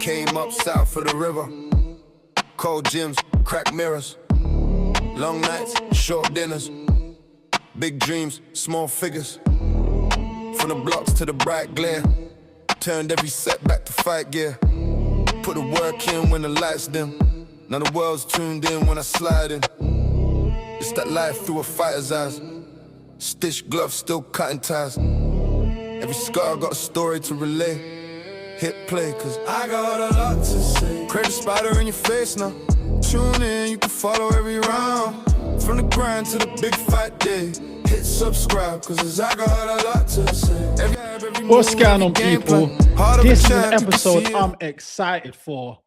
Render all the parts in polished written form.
Came up south of the river. Cold gyms, cracked mirrors. Long nights, short dinners. Big dreams, small figures. From the blocks to the bright glare. Turned every setback to fight gear. Put the work in when the lights dim. Now the world's tuned in when I slide in. It's that life through a fighter's eyes. Stitched gloves, still cutting ties. Every scar got a story to relay. Hit play, cause I got a lot to say. Create a spider in your face now. Tune in, you can follow every round. From the grind to the big fight day. Hit subscribe, cause I got a lot to say. What's going on, people? This is an episode I'm excited for.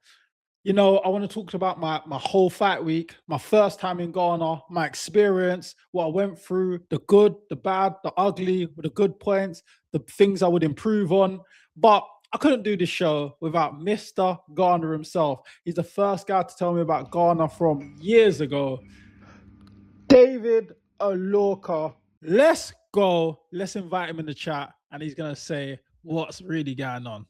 You know, I want to talk about my whole fight week, my first time in Ghana, my experience, what I went through, the good, the bad, the ugly, the good points, the things I would improve on. But I couldn't do this show without Mr. Ghana himself. He's the first guy to tell me about Ghana from years ago. David Alorka. Let's go. Let's invite him in the chat, and he's going to say what's really going on.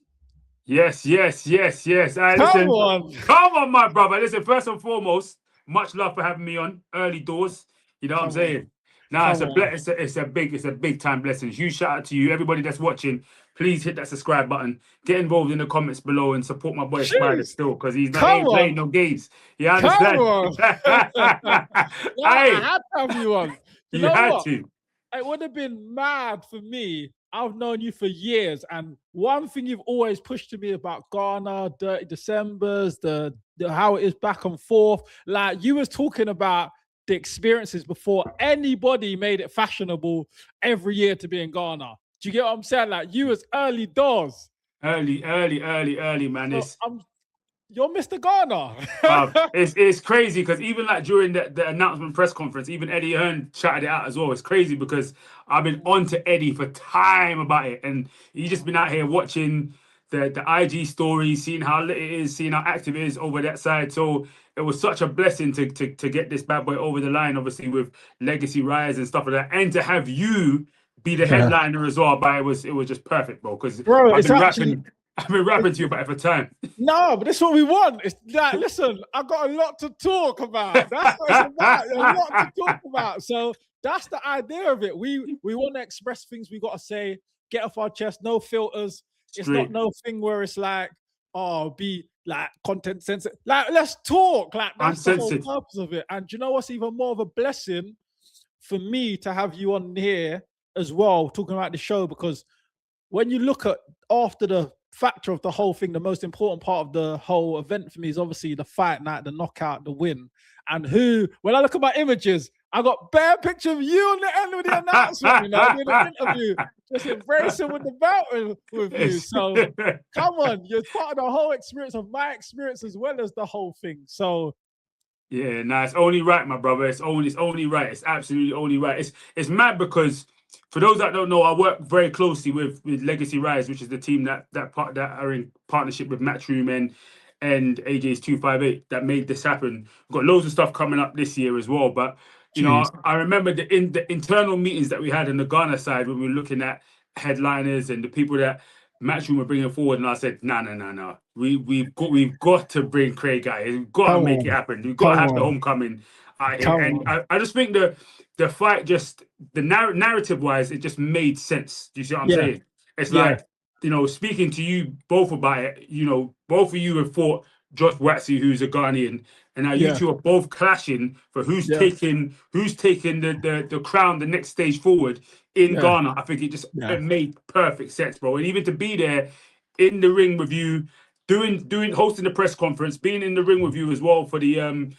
Yes. Right, Come on, my brother. Listen, first and foremost, much love for having me on early doors. You know what I'm saying? Nah, it's a big time blessing. Huge shout out to you, everybody that's watching. Please hit that subscribe button. Get involved in the comments below and support my boy Spider still, because he's not ain't playing no games. You understand? I had to have you on. You had to. It would have been mad for me. I've known you for years, and one thing you've always pushed to me about Ghana, Dirty Decembers, the how it is back and forth. Like, you was talking about the experiences before anybody made it fashionable every year to be in Ghana. Do you get what I'm saying? Like, you was early doors. Early, man. So you're Mr. Ghana. It's crazy because even like during the announcement press conference, even Eddie Hearn shouted it out as well. It's crazy because I've been on to Eddie for time about it, and he's just been out here watching the IG stories, seeing how lit it is, seeing how active it is over that side. So it was such a blessing to get this bad boy over the line, obviously with Legacy Rise and stuff like that, and to have you be the headliner as well. But it was just perfect, bro. Because I've been rapping to you about it for time. No, but that's what we want. It's like, listen, I've got a lot to talk about. That's what it's about. A lot to talk about. So that's the idea of it. We want to express things we got to say, get off our chest, no filters. It's not no thing where it's like, be like content sensitive. Like, let's talk. Like, that's the whole purpose of it. And do you know what's even more of a blessing for me to have you on here as well, talking about the show? Because when you look at after the factor of the whole thing, the most important part of the whole event for me is obviously the fight night, the knockout, the win. And when I look at my images, I got bare picture of you on the end of the announcement, you know, doing the interview, just embracing with the belt with you. So come on, you're part of the whole experience of my experience as well as the whole thing. So yeah, nah, it's only right, my brother. It's only right. It's absolutely only right. It's mad because for those that don't know, I work very closely with Legacy Rise, which is the team that are in partnership with Matchroom and AJ's 258 that made this happen. We've got loads of stuff coming up this year as well. But you know, I remember the internal meetings that we had in the Ghana side when we were looking at headliners and the people that Matchroom were bringing forward, and I said, no. We've got to bring Craig out. We've got to make it happen. We've got to have the homecoming. And I just think the fight, just the narrative wise, it just made sense. Do you see what I'm saying? It's like, you know, speaking to you both about it, you know, both of you have fought Josh Watsy, who's a Ghanaian, and now you two are both clashing for who's taking the crown, the next stage forward in Ghana. I think it made perfect sense, bro. And even to be there in the ring with you, hosting the press conference, being in the ring with you as well for the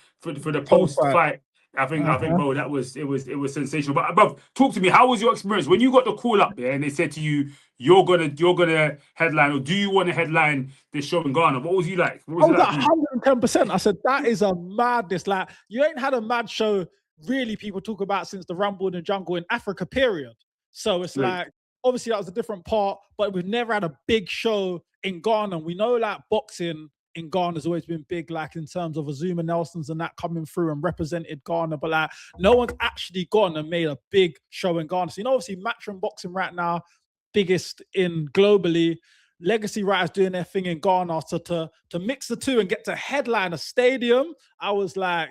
post fight. I think, bro, it was sensational. But above, talk to me. How was your experience when you got the call up there and they said to you, you're gonna headline, or do you want to headline this show in Ghana? What was you like? I was like 110%. I said, that is a madness. Like, you ain't had a mad show really people talk about since the Rumble in the Jungle in Africa, period. So it's like, obviously that was a different part, but we've never had a big show in Ghana. We know like boxing in Ghana has always been big, like in terms of Azuma Nelson's and that coming through and represented Ghana, but like no one's actually gone and made a big show in Ghana. So, you know, obviously Matchroom Boxing right now, biggest in globally. legacy writers doing their thing in Ghana. So to mix the two and get to headline a stadium, I was like,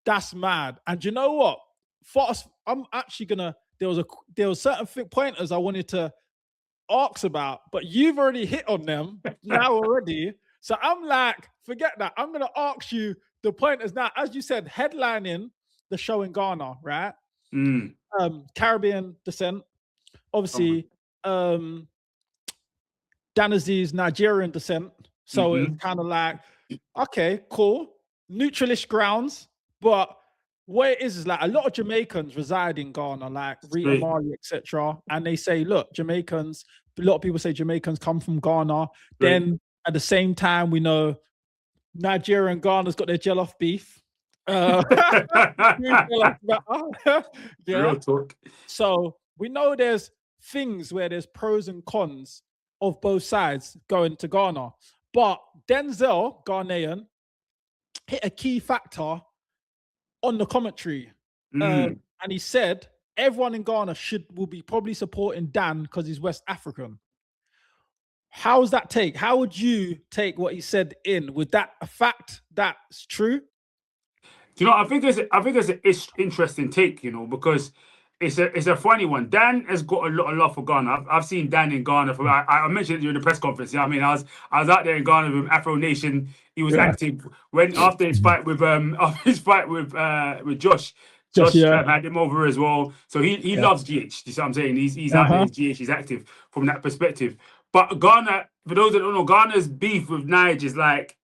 that's mad. And you know what? For us, I'm actually gonna. There was certain pointers I wanted to ask about, but you've already hit on them now already. So I'm like, forget that. I'm gonna ask you the pointers now. As you said, headlining the show in Ghana, right? Caribbean descent, obviously. Danazi's Nigerian descent, so it's kind of like, okay, cool, neutralish grounds, but what it is like a lot of Jamaicans reside in Ghana, like Rita Marley, etc. And they say, look, Jamaicans, a lot of people say Jamaicans come from Ghana. Then at the same time, we know Nigeria and Ghana's got their jollof beef. Yeah. Real talk. So we know there's things where there's pros and cons of both sides going to Ghana. But Denzel, Ghanaian, hit a key factor on the commentary. And he said everyone in Ghana will be probably supporting Dan because he's West African. How's that take? How would you take what he said in? Was that a fact that's true? You know, I think it's an interesting take, you know, because it's a funny one. Dan has got a lot of love for Ghana. I've seen Dan in Ghana. I mentioned it during the press conference. Yeah, I mean, I was out there in Ghana with Afro Nation. He was active after his fight with Josh. Josh had him over as well. So he loves GH. You see what I'm saying? He's out there. GH. He's active from that perspective. But Ghana, for those that don't know, Ghana's beef with Niger is like,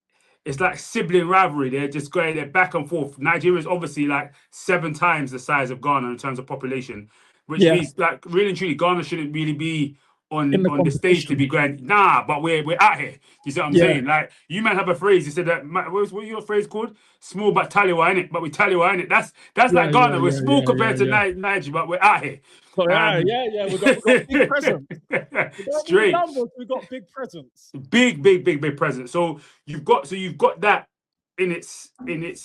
it's like sibling rivalry. They're just going there back and forth. Nigeria is obviously like 7 times the size of Ghana in terms of population, which means like really and truly Ghana shouldn't really be on the stage to be going. Nah, but we're out here. You see what I'm saying? Like you might have a phrase. You said that. What's your phrase called? Small but taliwa, innit? But we taliwa, innit? That's like Ghana. We're small compared to Nigeria, but we're out here. We got big presence. Straight. We got big presence. Big presence. So you've got that in its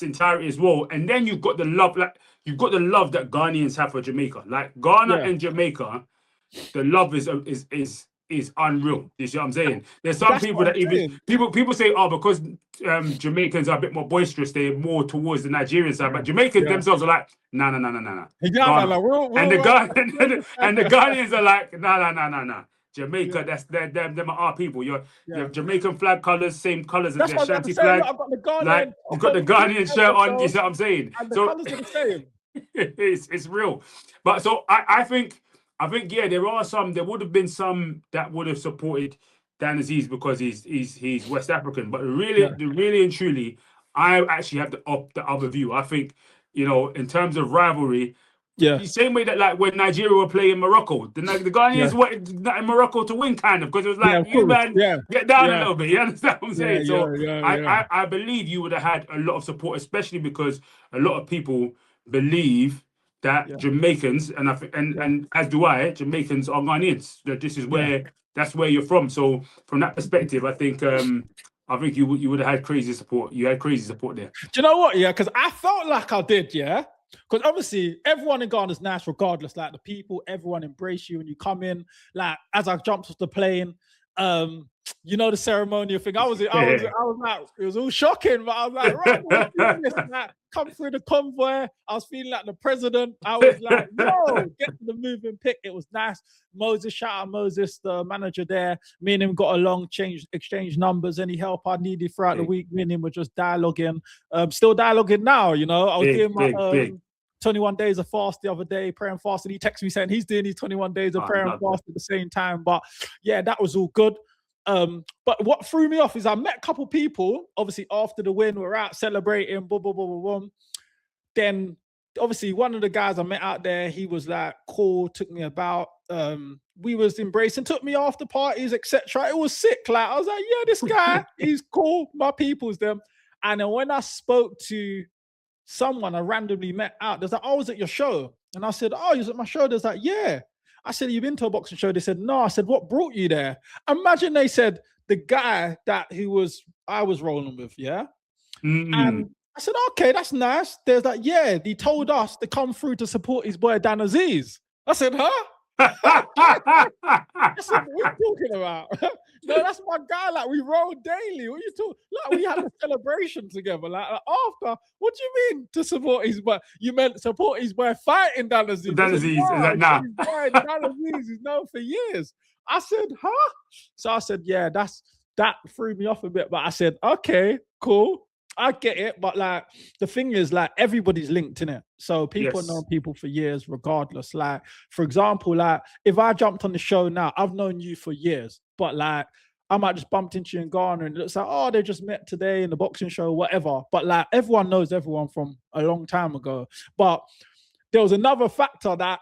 entirety as well, and then you've got the love, that Ghanaians have for Jamaica. Like Ghana and Jamaica, the love is unreal. You see what I'm saying? There's some people that even people say, oh, because Jamaicans are a bit more boisterous, they're more towards the Nigerian side, but Jamaicans themselves are like, nah. And the Ghanaians are like, nah. Jamaica, them are our people. Your Jamaican flag colours, same colours as their shanty flag. I've got the Ghanaian, like you've got the Ghanaian shirt on. You see what I'm saying? And the colours are the same. it's real. But so I think there would have been some that would have supported Dan Aziz because he's West African. But really and truly, I actually have the other view. I think, you know, in terms of rivalry, the same way that like when Nigeria were playing Morocco, the Ghanaians wanted in Morocco to win, kind of, because it was like, get down a little bit. You understand what I'm saying? I believe you would have had a lot of support, especially because a lot of people believe that Jamaicans and as do I, Jamaicans are Ghanaians. That this is that's where you're from. So from that perspective, I think you would have had crazy support. You had crazy support there. Do you know what? Yeah, because I felt like I did. Yeah, because obviously everyone in Ghana is nice, regardless. Like the people, everyone embrace you when you come in. Like as I jumped off the plane, you know, the ceremonial thing. I was like, it was all shocking, but I was like, right, what's this? Like, come through the convoy. I was feeling like the president. I was like, yo, get to the moving pick. It was nice. Moses, shout out Moses, the manager there. Me and him got along, exchanged numbers. Any help I needed throughout the week, me and him were just dialoguing. Still dialoguing now, you know. I was doing my 21 days of fast the other day, prayer and fasting. He texted me saying he's doing his 21 days of prayer and fast at the same time. But yeah, that was all good. But what threw me off is I met a couple people, obviously after the win, we're out celebrating, boom, boom, boom, boom, boom. Then obviously one of the guys I met out there, he was like cool, took me about, we was embracing, took me after parties, etc. It was sick. Like I was like, yeah, this guy, he's cool, my people's them. And then when I spoke to someone I randomly met out, there's like, oh, I was at your show. And I said, oh, you was at my show? There's like, yeah. I said, you've been to a boxing show? They said, no. I said, what brought you there? Imagine they said, the guy that I was rolling with, yeah? And I said, okay, that's nice. There's like, yeah, he told us to come through to support his boy Dan Aziz. I said, huh? I said, what are you talking about? No, that's my guy. Like, we roll daily. What are you talking? Like, we had a celebration together. Like after, what do you mean to support his boy? You meant support his boy fighting Dan Aziz. Dan Aziz, is like, nah. His boy, Dan Aziz is known for years. I said, huh? So I said, yeah, that threw me off a bit. But I said, okay, cool. I get it, but like the thing is, like everybody's linked in it. So people know people for years, regardless. Like, for example, like if I jumped on the show now, I've known you for years, but like I might just bumped into you in Ghana and it looks like, oh, they just met today in the boxing show, whatever. But like everyone knows everyone from a long time ago. But there was another factor that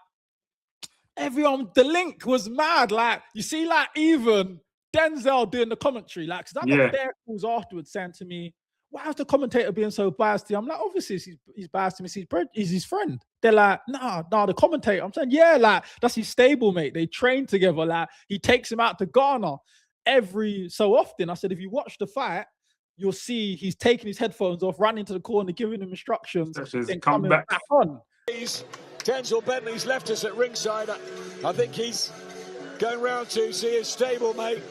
everyone, the link was mad. Like you see, like even Denzel doing the commentary, like because I got their calls afterwards saying to me, why is the commentator being so biased to you? I'm like, obviously he's biased to me. He's his friend. They're like, nah, the commentator. I'm saying, yeah, like that's his stable mate. They train together. Like he takes him out to Ghana every so often. I said, if you watch the fight, you'll see he's taking his headphones off, running to the corner, giving him instructions, then coming back on. Denzel Bentley's left us at ringside. I think he's going round to see his stable mate.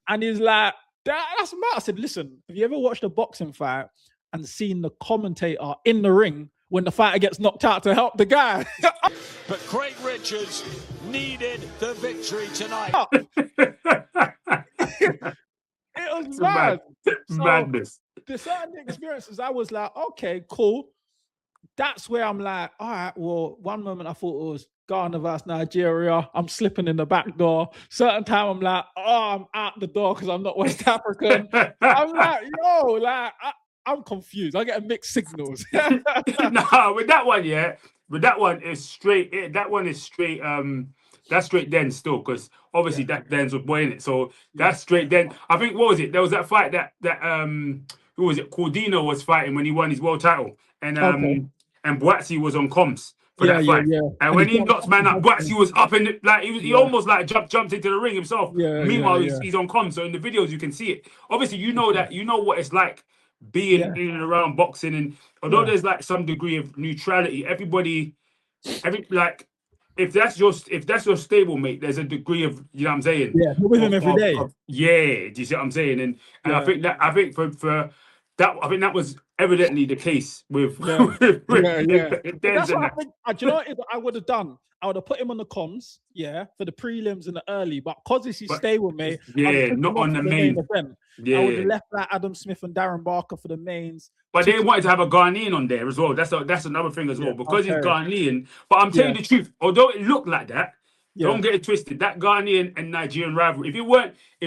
And he's like, that's mad. I said, listen, have you ever watched a boxing fight and seen the commentator in the ring when the fighter gets knocked out to help the guy? But Craig Richards needed the victory tonight. It was mad. Madness. The certain experiences, I was like, okay, cool. That's where I'm like, all right, well, one moment I thought it was Ghana versus Nigeria. I'm slipping in the back door. Certain time I'm like, oh, I'm out the door because I'm not West African. I'm like, yo, like, I'm confused. I get mixed signals. Nah, with that one, with that one, it's straight. That one is straight. That's straight Den still, because obviously that Den's was boy in it. So that's straight Den. I think, what was it? There was that fight that who was it? Cordino was fighting when he won his world title, and Boatsy was on comms for that fight. And when he knocked man up, Boatsy was up in like he almost like jumped into the ring himself. Meanwhile, he's on comms. So in the videos you can see it. Obviously, you know what it's like being in and around boxing, and although there's like some degree of neutrality, if that's your stable mate, there's a degree of, you know what I'm saying? Yeah, with him every day. Do you see what I'm saying? And I think for that, I think that was evidently the case with That's what I think. Do you know what I would have done? I would have put him on the comms, for the prelims and the early, but because it's his stable mate, not on the main event. I would have left like Adam Smith and Darren Barker for the mains. But they wanted to have a Ghanaian on there as well. That's another thing as well, because he's Ghanaian. But I'm telling you the truth, although it looked like that, don't get it twisted. That Ghanaian and Nigerian rivalry, if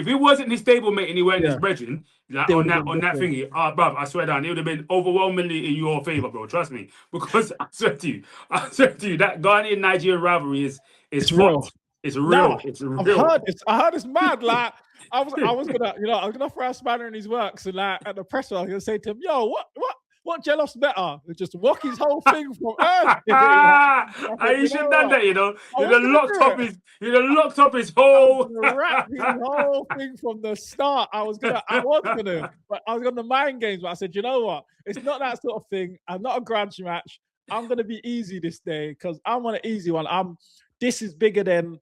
it wasn't his stable mate and he weren't his brethren, like on that thingy, bruv, I swear down, it would have been overwhelmingly in your favor, bro. Trust me, because I swear to you, that Ghanaian Nigerian rivalry is real. It's real. No, it's real. I heard it's mad. Like I was gonna throw a spanner in his works, and like at the presser, I was gonna say to him, "Yo, what Jello's better? Just walk his whole thing from Earth." You should have done that, you know. You'd have locked up his whole wrap his whole thing from the start. I was gonna, but I was gonna mind games. But I said, you know what? It's not that sort of thing. I'm not a grudge match. I'm gonna be easy this day because I'm on an easy one. This is bigger than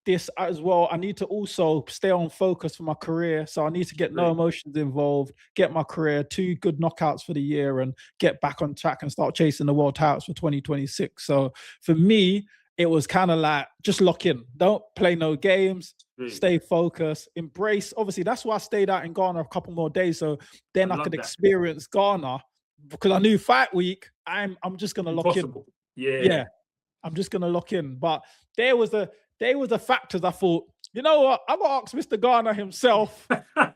this as well. I need to also stay on focus for my career. So I need to get no emotions involved, get my career, 2 good knockouts for the year, and get back on track and start chasing the world titles for 2026. So for me, it was kind of like, just lock in. Don't play no games. Stay focused. Embrace. Obviously, that's why I stayed out in Ghana a couple more days. So then I could experience Ghana, because I knew fight week, I'm just going to lock in. Yeah. I'm just going to lock in. But there was the factors I thought, you know what, I'm going to ask Mr. Garner himself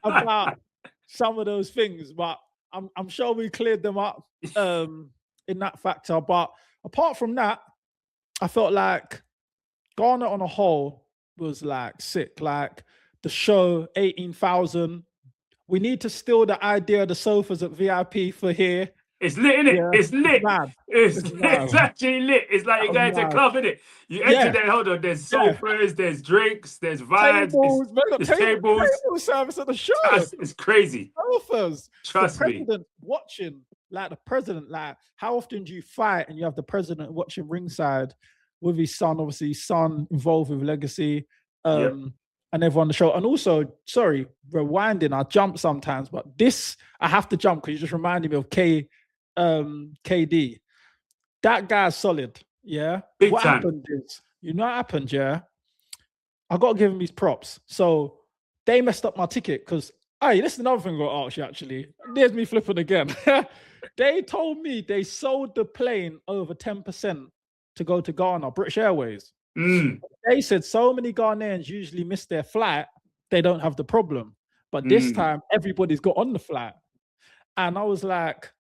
about some of those things, but I'm sure we cleared them up in that factor. But apart from that, I felt like Ghana on a whole was like sick. Like the show, 18,000. We need to steal the idea of the sofas at VIP for here. It's lit, innit? Yeah, it's lit. It's actually lit. It's like you're going to a club, innit? You enter there, hold on, there's sofas, there's drinks, there's vibes, tables. Table service at the show. It's crazy. Sofas. Trust the me. president watching, like the president, like how often do you fight and you have the president watching ringside? with his son. Obviously, his son involved with Legacy, Yep. and everyone on the show. And also, sorry, rewinding, I jump sometimes, but this I have to jump because you just reminded me of KD. That guy's solid. Yeah. Big what time. happened is, you know what happened, yeah? I got to give him his props. So they messed up my ticket because, hey, this is another thing I got to ask you actually. There's me flipping again. They told me they sold the plane over 10% to go to Ghana, British Airways. They said so many Ghanaians usually miss their flight, they don't have the problem. But this time, everybody's got on the flight. And I was like,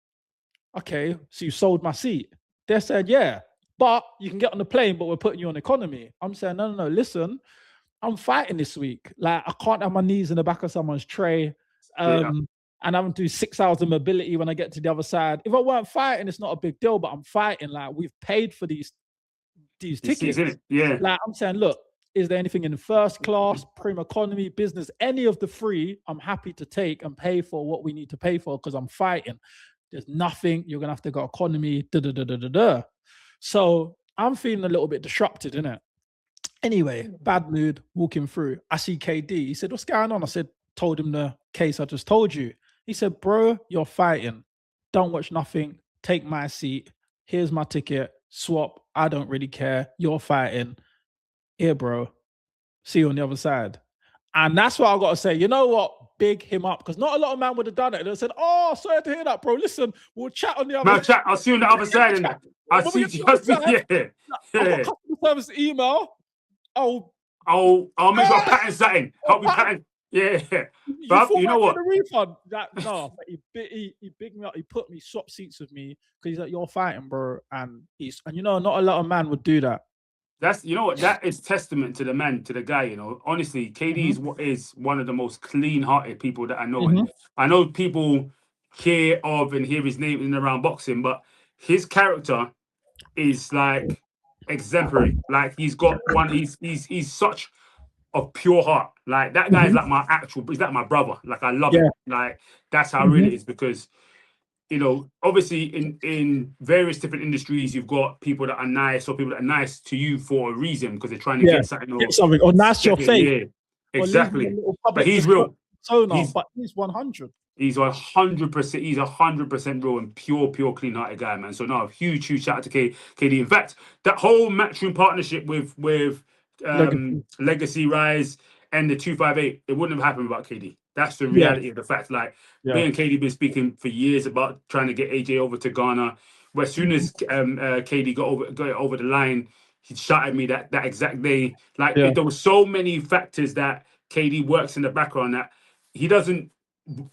okay, so you sold my seat. They said, yeah, but you can get on the plane, but we're putting you on economy. I'm saying, no, listen, I'm fighting this week. Like, I can't have my knees in the back of someone's tray. And I'm going to do 6 hours of mobility when I get to the other side. If I weren't fighting, it's not a big deal, but I'm fighting. Like, we've paid for these tickets. Yeah. Like, I'm saying, look, is there anything in first class, premium economy, business, any of the three, I'm happy to take and pay for what we need to pay for because I'm fighting. There's nothing, you're going to have to go economy, So I'm feeling a little bit disrupted, innit? Anyway, bad mood, walking through. I see KD. He said, what's going on? I said, told him the case I just told you. He said, bro, you're fighting. Don't watch nothing. Take my seat. Here's my ticket. Swap. I don't really care. You're fighting. Here, bro. See you on the other side. And that's what I got to say. You know what? Big him up. Because not a lot of men would have done it. They said, oh, sorry to hear that, bro. Listen, we'll chat on the other side. I'll see you on the other side. And I'll see you. I've got customer service email. I'll make sure I pattern something. Help me pattern. Yeah. But you know what? Refund. He bigged me up. He put me swap seats with me because he's like, you're fighting, bro. And you know, not a lot of men would do that. That's, you know what, that is testament to the guy, you know. Honestly, KD is one of the most clean-hearted people that I know. And I know people hear his name in and around boxing, but his character is like exemplary. Like he's such a pure heart. Like that guy is like he's like my brother. Like I love him. Like that's how real it is because, you know, obviously in various different industries, you've got people that are nice or people that are nice to you for a reason because they're trying to get something or nice your face. Yeah, exactly. But he's real. But he's 100. He's 100%. He's 100% real and pure, clean-hearted guy, man. So no, huge shout out to KD. In fact, that whole Matchroom partnership with Legacy Rise and the 258, it wouldn't have happened without KD. That's the reality of the fact. Like, me and KD been speaking for years about trying to get AJ over to Ghana. But as soon as KD got over the line, he shot at me that exact day. Like, there were so many factors that KD works in the background that he doesn't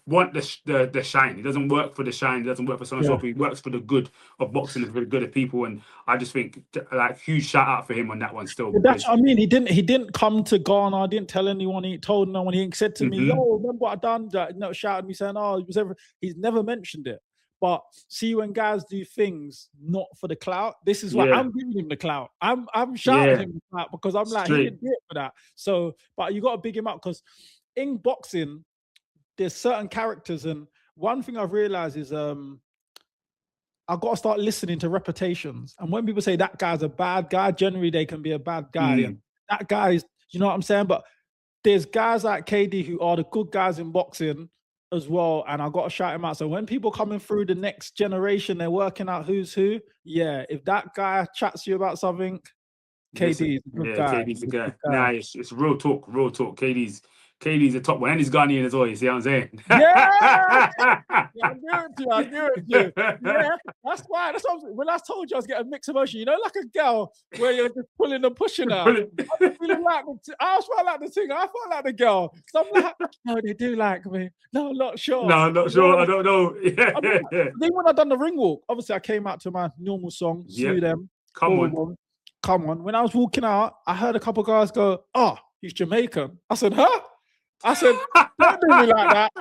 want the shine. He doesn't work for the shine. He doesn't work for someone else. He works for the good of boxing and for the good of people. And I just think, like, huge shout out for him on that one still. That's what I mean. He didn't come to Ghana. Didn't tell anyone. He told no one. He said to me, "Yo, remember what I done?" That, shouted me saying, "Oh, it was ever." He's never mentioned it. But see, when guys do things not for the clout, this is why I'm giving him the clout. I'm shouting him the clout because I'm like, he didn't do it for that. So, but you got to big him up because in boxing, there's certain characters, and one thing I've realized is I've got to start listening to reputations. And when people say that guy's a bad guy, generally they can be a bad guy. And that guy is, you know what I'm saying? But there's guys like KD who are the good guys in boxing as well, and I've got to shout him out. So when people coming through the next generation, they're working out who's who. Yeah, if that guy chats you about something, KD is a good guy. KD's a guy. Nah, it's real talk. KD's a top one, and he's Ghanaian as well. You see what I'm saying? Yeah, I knew it. Yeah, that's why. That's what when I told you I was getting mixed emotion. You know, like a girl where you're just pulling and pushing her. I was feeling like I felt like the thing. I felt like the girl. So I'm like, no, they do like me. No, I'm not sure. No, I'm not sure. I don't know. Then when I done the ring walk, obviously I came out to my normal song. Slew them. Come on. When I was walking out, I heard a couple of guys go, "Oh, he's Jamaican." I said, "Huh?" I said, "Don't do me like that."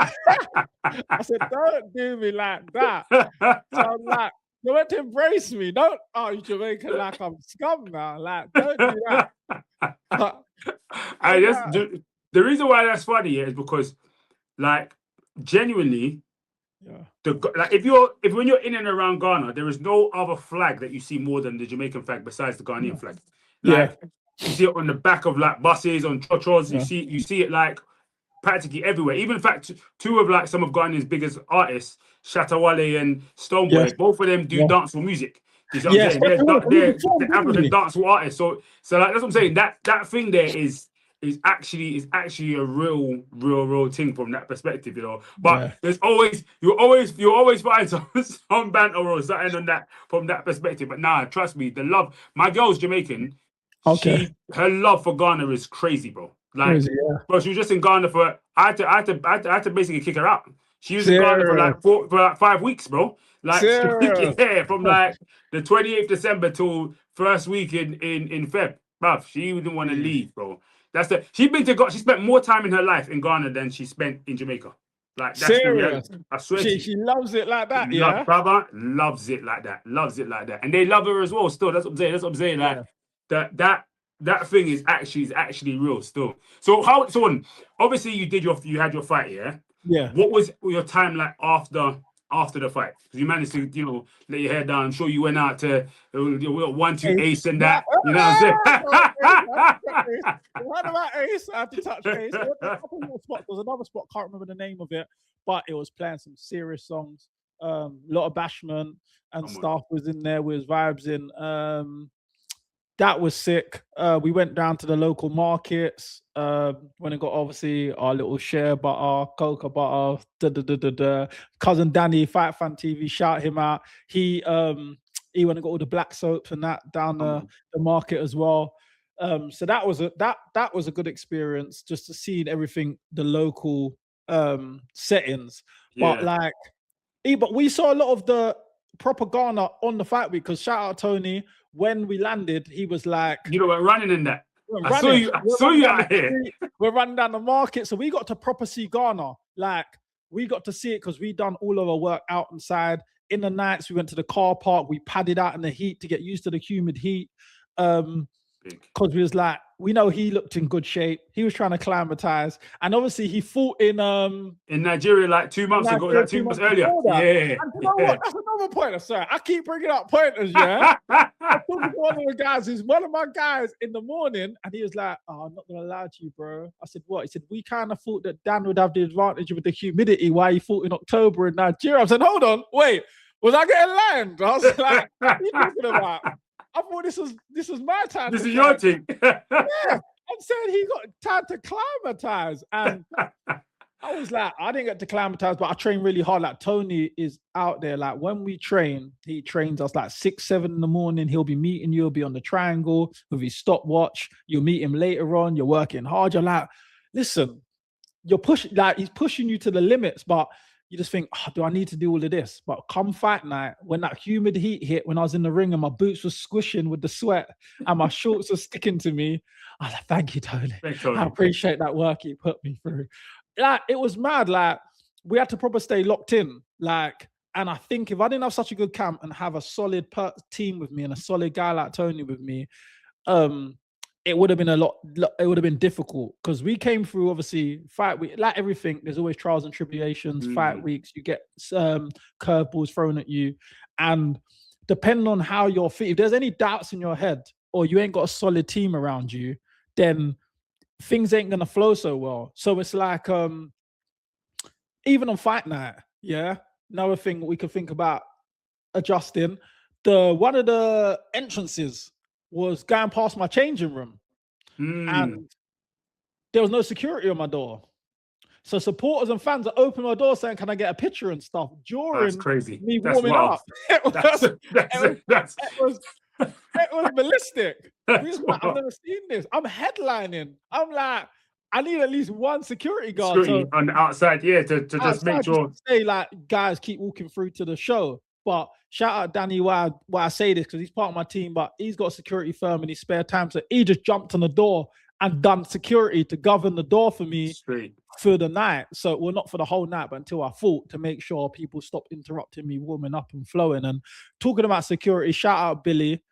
I said, "Don't do me like that." So I'm like, you want to embrace me. Don't, you Jamaican like I'm scum now. Like, don't do that. The reason why that's funny is because, like, genuinely, when you're in and around Ghana, there is no other flag that you see more than the Jamaican flag besides the Ghanaian flag. Like you see it on the back of like buses, on chochos. Yeah. You see it like practically everywhere. Even in fact, two of like some of Ghana's biggest artists, Shatawale and Stonebwoy, Yes. both of them do Yeah. dancehall music. You see what Yes, I'm saying? we They're performed, the didn't African we? dancehall artists. So like that's what I'm saying. That thing there is actually a real thing from that perspective, you know. But Yeah. there's always you always find some banter or something on that from that perspective. But nah, trust me, the love. My girl's Jamaican. Okay. Her love for Ghana is crazy, bro. Like, Crazy, yeah. bro, she was just in Ghana for. I had to basically kick her out. She was in Ghana for Serious. like 5 weeks, bro. Like, Serious. yeah, from like the 28th December till first week in Feb, bruv. She didn't want to leave, bro. She spent more time in her life in Ghana than she spent in Jamaica. Like, that's the Serious. reality. I swear to you. She loves it like that, yeah. Brother loves it like that. Loves it like that, and they love her as well. Still, that's what I'm saying. Like that thing is actually real. Still. So obviously you had your fight, yeah. Yeah. What was your time like after the fight? Because you managed to let your hair down. I'm sure you went out to 1-2 ace and that. You know what I'm saying? What about Ace? I had to touch Ace. There was a couple more spots. There was another spot, can't remember the name of it, but it was playing some serious songs. A lot of Bashman and stuff was in there with vibes in. That was sick. We went down to the local markets. When it got obviously our little share butter, cocoa butter, Cousin Danny, Fight Fan TV, shout him out. He went and got all the black soaps and that down the market as well. So that was a good experience, just to see everything, the local settings. Yeah. But we saw a lot of the propaganda on the fight week, because shout out Tony, when we landed, he was like, we're running in that. I saw you out here. We're running down the market. So we got to proper see Ghana. Like, we got to see it because we done all of our work out inside. In the nights, we went to the car park. We padded out in the heat to get used to the humid heat. Because we was like, we know he looked in good shape. He was trying to acclimatize. And obviously he fought in Nigeria like 2 months ago, like 2 months earlier. Yeah. And you know what? That's another pointer, sir. I keep bringing up pointers, yeah. I talked to one of the guys, who's one of my guys in the morning, and he was like, "Oh, I'm not gonna lie to you, bro." I said, "What?" He said, "We kind of thought that Dan would have the advantage with the humidity while he fought in October in Nigeria." I said, "Hold on, wait, was I getting land?" I was like, "What are you talking about?" I thought this was my time. This is your thing. Yeah, I'm saying he got time to climatize, and I was like, I didn't get to climatize, but I trained really hard. Like, Tony is out there. Like, when we train, he trains us like 6, 7 in the morning. He'll be meeting you. He'll be on the triangle with his stopwatch. You'll meet him later on. You're working hard. You're like, listen, you're pushing. Like, he's pushing you to the limits, but you just think, oh, do I need to do all of this? But come fight night, when that humid heat hit, when I was in the ring and my boots were squishing with the sweat and my shorts were sticking to me, I was like, thank you, Tony. Thanks, Tony. I appreciate that work he put me through. Like, it was mad. Like, we had to probably stay locked in. Like, and I think if I didn't have such a good camp and have a solid team with me and a solid guy like Tony with me, it would have been it would have been difficult, because we came through, obviously, fight week, like everything, there's always trials and tribulations. Fight weeks, you get curveballs thrown at you, and depending on how you're fit, if there's any doubts in your head or you ain't got a solid team around you, then things ain't gonna flow so well. So it's like, even on fight night, yeah, another thing we could think about adjusting, one of the entrances was going past my changing room, and there was no security on my door. So supporters and fans are opening my door saying, "Can I get a picture and stuff?" During That's crazy. me warming up. It was ballistic. Like, I've never seen this. I'm headlining. I'm like, I need at least one security guard on the outside, yeah, to just make sure. Just say, like, guys, keep walking through to the show. But shout out Danny, why I say this, because he's part of my team, but he's got a security firm in his spare time. So he just jumped on the door and done security to govern the door for me for the night. So, well, not for the whole night, but until I fought, to make sure people stopped interrupting me warming up and flowing. And talking about security, shout out Billy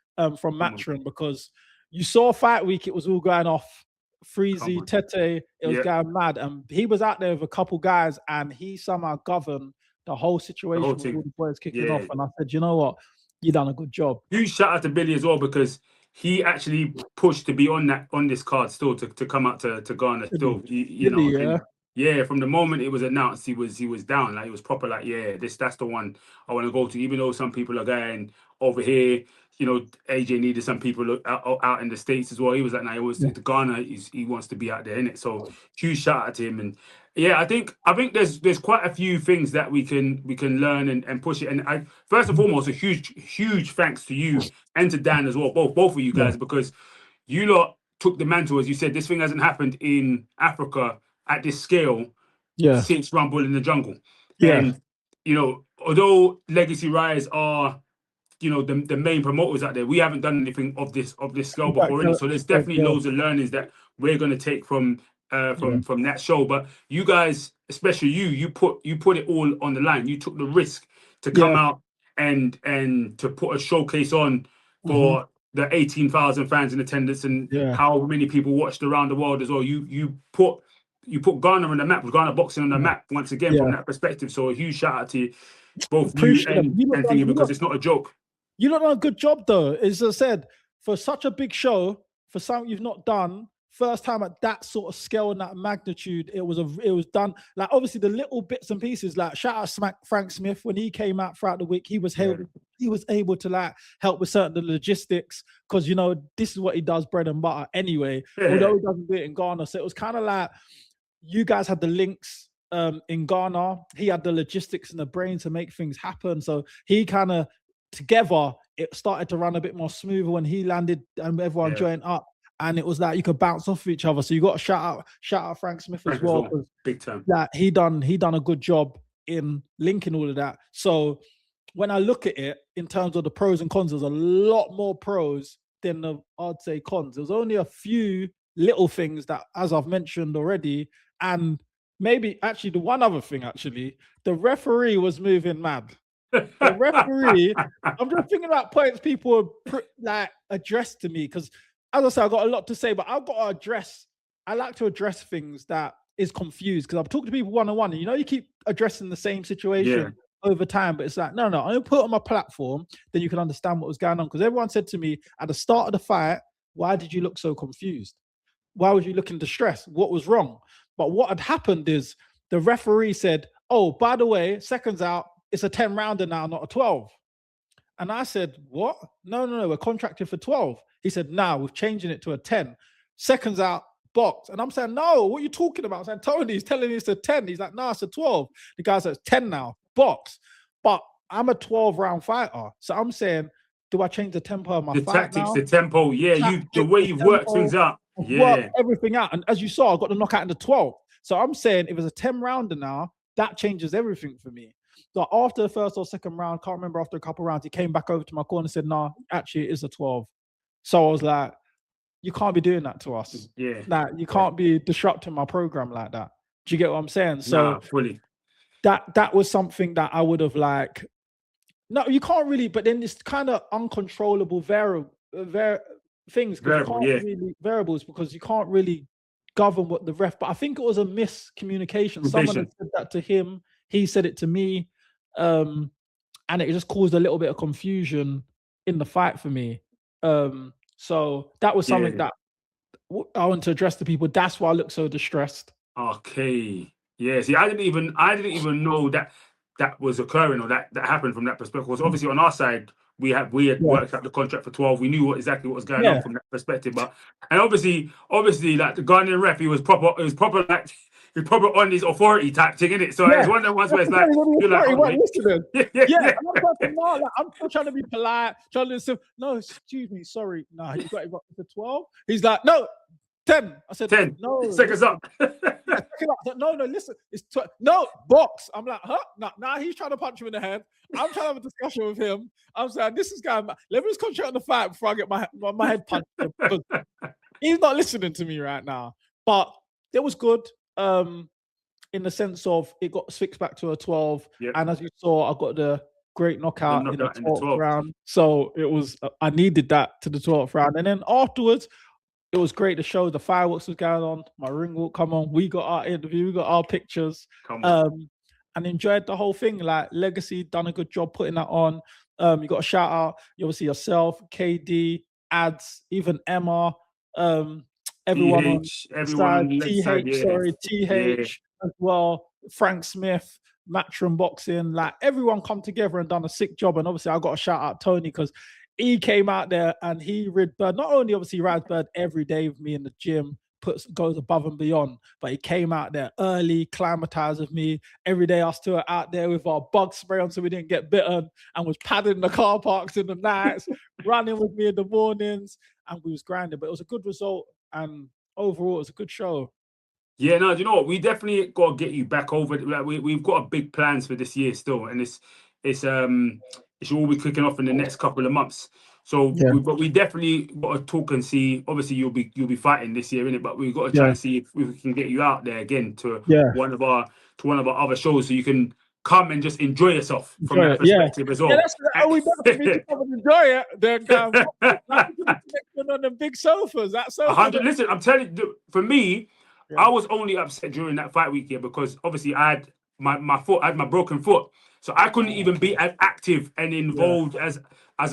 from Matron, because you saw fight week, it was all going off. Freezy, Tete, it was going mad. And he was out there with a couple guys, and he somehow governed the whole situation with all the boys kicking off. And I said, you know what? You done a good job. Huge shout out to Billy as well, because he actually pushed to be on this card still to come out to Ghana still. You know, Really, and yeah, from the moment it was announced, he was down. Like, he was proper like, yeah, that's the one I want to go to. Even though some people are going over here, you know, AJ needed some people out in the States as well. He was like, nah, he was to Ghana. He wants to be out there, innit? So huge shout out to him. And yeah, I think there's quite a few things that we can learn and push it. And first and foremost, a huge thanks to you and to Dan as well, both of you guys, because you lot took the mantle. As you said, this thing hasn't happened in Africa at this scale since Rumble in the Jungle. And you know, although Legacy Rise are, you know, the main promoters out there, we haven't done anything of this scale before, innit? So there's definitely loads of learnings that we're going to take from that show. But you guys, especially you put it all on the line. You took the risk to come out and to put a showcase on for the 18,000 fans in attendance, and how many people watched around the world as well. You put Ghana on the map, Ghana boxing on the map once again from that perspective. So a huge shout out to both you and thingy, because it's not a joke. You lot done a good job though. As I said, for such a big show, for something you've not done, first time at that sort of scale and that magnitude, it was done. Like, obviously the little bits and pieces, like shout out Frank Smith when he came out throughout the week, he was able to like help with certain logistics, because, you know, this is what he does, bread and butter anyway. Although he doesn't do it in Ghana, so it was kind of like you guys had the links in Ghana, he had the logistics and the brain to make things happen. So he kind of, together, it started to run a bit more smoother when he landed and everyone joined up, and it was like you could bounce off of each other. So you got to shout out Frank Smith as well, big time. That he done a good job in linking all of that. So when I look at it in terms of the pros and cons, there's a lot more pros than I'd say cons. There's only a few little things that, as I've mentioned already, and maybe actually the one other thing, actually, the referee was moving mad. The referee, I'm just thinking about points people like addressed to me, because as I said, I've got a lot to say, but I like to address things that is confused, because I've talked to people one-on-one, and you know, you keep addressing the same situation over time, but it's like, no, I'm gonna put it on my platform, then you can understand what was going on. Because everyone said to me at the start of the fight, why did you look so confused? Why was you looking distressed? What was wrong? But what had happened is the referee said, oh, by the way, seconds out, it's a 10 rounder now, not a 12. And I said, what? No, we're contracted for 12. He said, nah, we're changing it to a 10. Seconds out, box. And I'm saying, no, what are you talking about? I'm saying, Tony's telling me it's a 10. He's like, no, it's a 12. The guy says, 10 now, box. But I'm a 12-round fighter. So I'm saying, do I change the tempo of my fight tactics, now? the tempo, the way you've worked things out. Worked everything out. And as you saw, I got the knockout in the 12th. So I'm saying, if it's a 10-rounder now, that changes everything for me. So after the first or second round, can't remember, after a couple of rounds, he came back over to my corner and said, no, actually it is a 12. So I was like, you can't be doing that to us. Yeah. Like, you can't be disrupting my program like that. Do you get what I'm saying? So fully. That was something that I would have like, no, you can't really, but then it's kind of uncontrollable things, variables, because you can't really govern what the ref, but I think it was a miscommunication. Someone had said that to him, he said it to me, and it just caused a little bit of confusion in the fight for me. So that was something that I want to address to people. That's why I look so distressed. Okay. Yeah. See, I didn't even know that was occurring, or that happened from that perspective. Because obviously on our side, we had worked out the contract for 12. We knew exactly what was going on from that perspective. But and obviously, like the Ghanaian ref, he was proper like. He's probably on his authority type thing, innit? So it's one of the ones where it's like, you're like, I'm still trying to be polite, trying to listen. No, excuse me, sorry. No, you got the 12. He's like, no, 10. I said 10. No, seconds up. No, listen, it's 12. No, box. I'm like, huh? Nah, he's trying to punch him in the head. I'm trying to have a discussion with him. I'm saying, this is guy. Let me just concentrate on the fight before I get my head punched. He's not listening to me right now. But it was good. In the sense of it got fixed back to a 12, and as you saw, I got the great knockout in the 12th round. So it was, I needed that to the 12th round, and then afterwards, it was great to show the fireworks was going on. My ring walk, come on, we got our interview, we got our pictures, and enjoyed the whole thing. Like Legacy done a good job putting that on. You got a shout out, you obviously yourself, KD, Ads, even Emma, everyone on everyone on the left side, yeah. TH as well, Frank Smith, Matchroom Boxing, like everyone come together and done a sick job. And obviously I got to shout out Tony because he came out there and he rid Bird. Not only obviously rides Bird every day with me in the gym, goes above and beyond, but he came out there early, climatized with me. Every day I still out there with our bug spray on so we didn't get bitten, and was padding the car parks in the nights, running with me in the mornings, and we was grinding. But it was a good result, and overall it was a good show. Yeah, no, you know what? We definitely got to get you back over. Like we've got a big plans for this year still, and it's all be kicking off in the next couple of months. So we definitely got to talk and see. Obviously, you'll be fighting this year, innit? But we've got to try and see if we can get you out there again to one of our other shows, so you can come and just enjoy yourself from that perspective as well. Yeah, that's we better to come and enjoy it. Then on the big sofas. That sofa. 100. Listen, I'm telling you, for me, I was only upset during that fight week here because obviously I had my foot, I had my broken foot, so I couldn't even be as active and involved as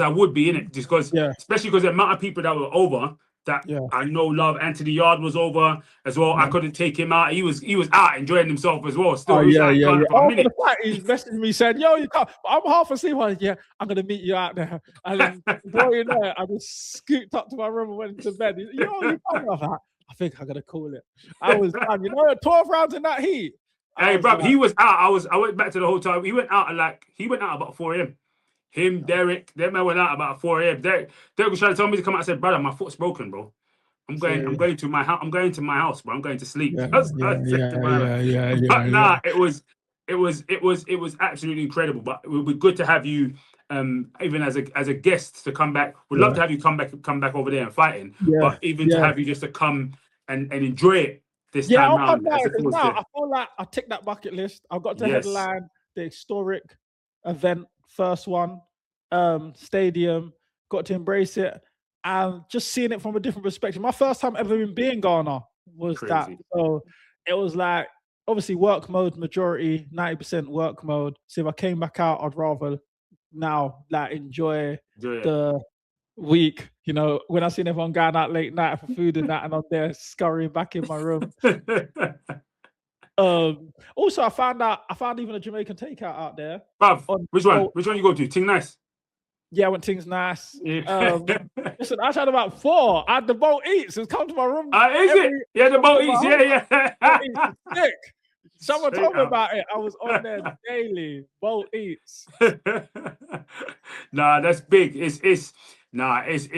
I would be in it, just because, especially because the amount of people that were over. That I know, love Anthony Yard was over as well. I couldn't take him out. He was out enjoying himself as well. Still, After the fight, he messaged me saying, "Yo, you can't." I'm half asleep. I'm gonna meet you out there. And then going there, I just scooped up to my room and went to bed. You can't have that. I think I'm gonna call it. I was done. 12 rounds in that heat. Hey, bro, he was out. I went back to the hotel. He went out about 4 a.m. Him, Derek, them men went out about 4 a.m. Derek was trying to tell me to come out. I said, brother, my foot's broken, bro. I'm going to my house. I'm going to my house, bro. I'm going to sleep. It was absolutely incredible. But it would be good to have you, even as a guest, to come back. We'd love to have you come back over there and fighting. But even to have you just to come and enjoy it this time around. Now I feel like I ticked that bucket list. I got to headline the historic event, first one, stadium. Got to embrace it. And just seeing it from a different perspective. My first time ever being Ghana was that. So it was like, obviously work mode majority, 90% work mode. So if I came back out, I'd rather now like enjoy the week. When I seen everyone going out late night for food and that, and I'm there scurrying back in my room. Also, I found even a Jamaican takeout out there. Bruv, which one? Which one you go to? Ting Nice? Yeah, when Ting's nice. Listen, I had about 4. I had the Boat Eats. It's come to my room. Is it? Yeah, the Boat Eats. Yeah. Sick. Someone told me about it. I was on there daily. Boat Eats. Nah, that's big. It's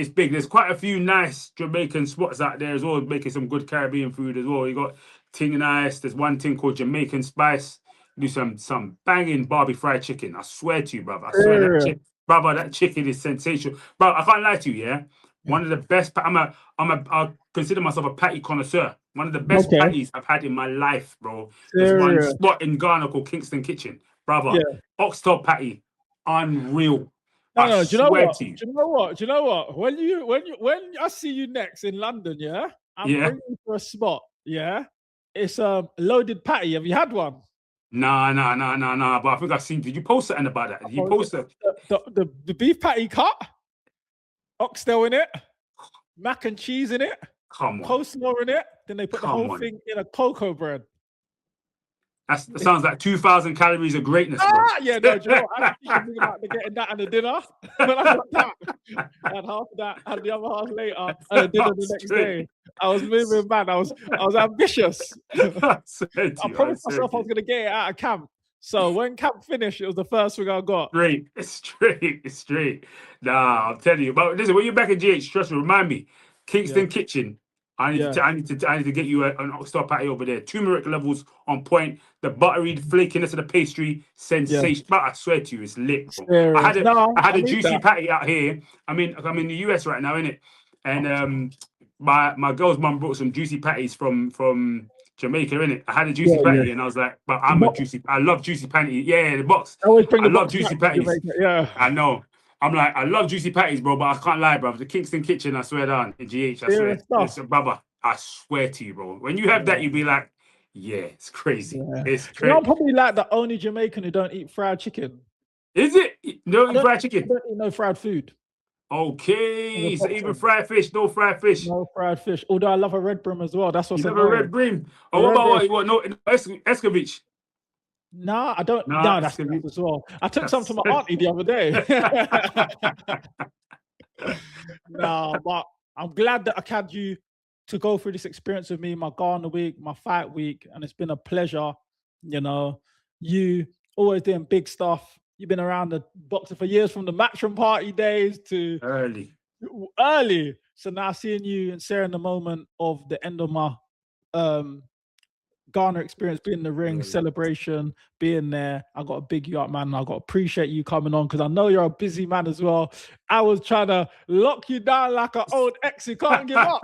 big. There's quite a few nice Jamaican spots out there as well, making some good Caribbean food as well. You got Ting Nice. There's one thing called Jamaican Spice. Do some banging Barbie fried chicken. I swear to you, brother. I swear that chicken is sensational. Bro, I can't lie to you, yeah? One of the best, I consider myself a patty connoisseur. One of the best patties I've had in my life, bro. There's one spot in Ghana called Kingston Kitchen. Brother, oxtail patty, unreal. No, do you know what? Do you know what? When I see you next in London, I'm bringing you for a spot, It's a loaded patty. Have you had one? Nah. But I think I've seen. Did you post something about that? Did you post it? The beef patty cut, oxtail in it, mac and cheese in it, coleslaw in it. Then they put the whole thing in a cocoa bread. That sounds like 2,000 calories of greatness, bro. Yeah, no, do you know what? I was thinking about getting that and the dinner. When I got that, I had half of that, had the other half later, and the dinner the next day. I was moving mad. I was ambitious. I promised myself I was going to get it out of camp. So when camp finished, it was the first thing I got. It's straight. Nah, I'm telling you. But listen, when you're back in GH, trust me, remind me. Kingston Kitchen. I need to get you an oxtail patty over there. Turmeric levels on point. The buttery flakiness of the pastry, sensation. But I swear to you, it's lit, bro. I had a juicy patty out here. I'm in the US right now, innit? And my girl's mum brought some juicy patties from Jamaica, innit? I had a juicy patty and I was like, but I love juicy patty. Yeah, the box. I love juicy patties. I know. I'm like, I love juicy patties, bro, but I can't lie, bro. The Kingston Kitchen, I swear down, in GH, I swear. Listen, brother, I swear to you, bro. When you have that, you'll be like, yeah, it's crazy. Yeah. It's crazy. I'm probably like the only Jamaican who don't eat fried chicken. Is it? You don't eat fried chicken? I don't eat no fried food. Okay, so even boxing. fried fish, no fried fish. No fried fish. Although I love a red brim as well. That's what's You never annoying. red brim. A Oh, what red about brim. what? No, Escovitch. Nah, I don't. Nah, No, that's Escovitch. as well. I took some to my That's- auntie the other day. No, but I'm glad that I had you to go through this experience with me, my Ghana week, my fight week, and it's been a pleasure. You know, you always doing big stuff. You've been around the boxing for years, from the matchroom party days to early. So now seeing you and sharing the moment of the end of my um Ghana experience, being in the ring, celebration, being there. I got to big you up, man. I got to appreciate you coming on because I know you're a busy man as well. I was trying to lock you down like an old ex. You can't give up.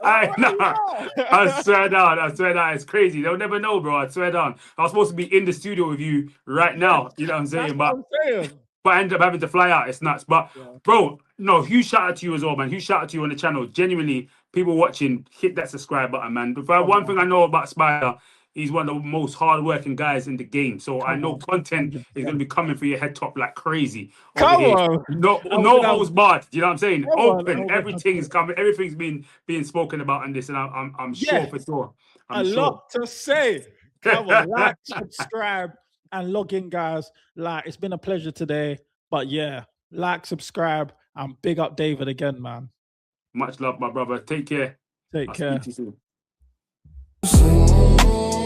I swear down. I swear down. It's crazy. They'll never know, bro. I swear down. I was supposed to be in the studio with you right now. You know what I'm saying? That's what I'm saying. But I ended up having to fly out. It's nuts. But Yeah. bro, no, huge shout out to you as well, man. Huge shout out to you on the channel. Genuinely, people watching, hit that subscribe button, man. But one thing I know about Spider, he's one of the most hardworking guys in the game. So I know content is going to be coming for your head top like crazy. Come on. No holds barred. You know what I'm saying? Open. Everything is coming. Everything's being spoken about on this, and I'm sure for sure. I'm sure. Lot to say. Come on, like, subscribe, and log in, guys. Like, it's been a pleasure today. But yeah, like, subscribe, and big up David again, man. Much love, my brother. Take care. Take care. Speak to you soon.